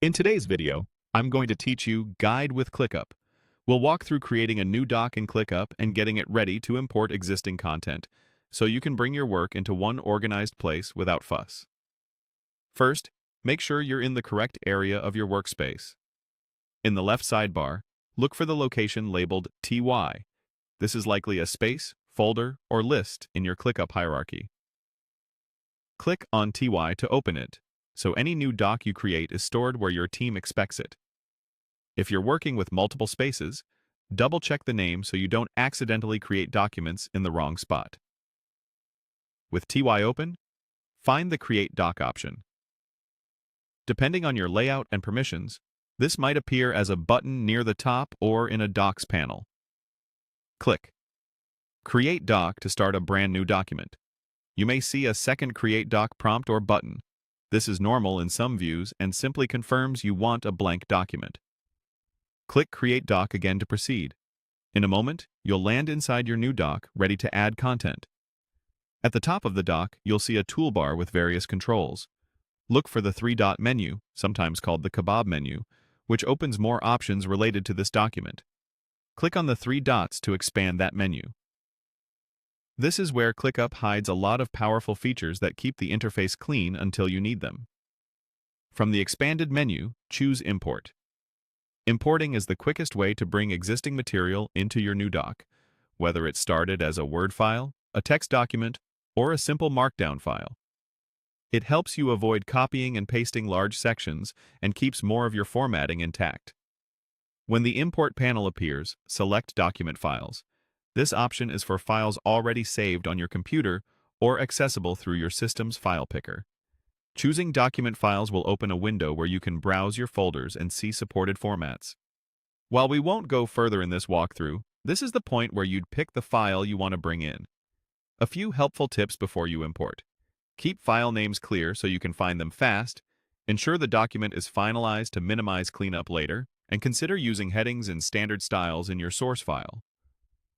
In today's video, I'm going to teach you Guide with Clickup. We'll walk through creating a new doc in Clickup and getting it ready to import existing content, so you can bring your work into one organized place without fuss. First, make sure you're in the correct area of your workspace. In the left sidebar, look for the location labeled TY. This is likely a space, folder, or list in your Clickup hierarchy. Click on TY to open it, so any new doc you create is stored where your team expects it. If you're working with multiple spaces, double-check the name so you don't accidentally create documents in the wrong spot. With TY open, find the Create Doc option. Depending on your layout and permissions, this might appear as a button near the top or in a Docs panel. Click Create Doc to start a brand new document. You may see a second Create Doc prompt or button. This is normal in some views and simply confirms you want a blank document. Click Create Doc again to proceed. In a moment, you'll land inside your new doc, ready to add content. At the top of the doc, you'll see a toolbar with various controls. Look for the three-dot menu, sometimes called the kebab menu, which opens more options related to this document. Click on the three dots to expand that menu. This is where Clickup hides a lot of powerful features that keep the interface clean until you need them. From the expanded menu, choose Import. Importing is the quickest way to bring existing material into your new doc, whether it's started as a Word file, a text document, or a simple Markdown file. It helps you avoid copying and pasting large sections and keeps more of your formatting intact. When the Import panel appears, select Document Files. This option is for files already saved on your computer or accessible through your system's file picker. Choosing document files will open a window where you can browse your folders and see supported formats. While we won't go further in this walkthrough, this is the point where you'd pick the file you want to bring in. A few helpful tips before you import. Keep file names clear so you can find them fast, ensure the document is finalized to minimize cleanup later, and consider using headings and standard styles in your source file.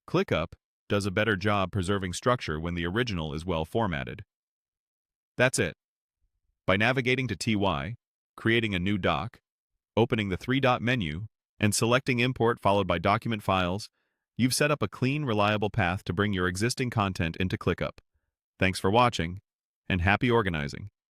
Clickup does a better job preserving structure when the original is well formatted. That's it. By navigating to TY, creating a new doc, opening the three-dot menu, and selecting Import followed by Document Files, you've set up a clean, reliable path to bring your existing content into Clickup. Thanks for watching, and happy organizing!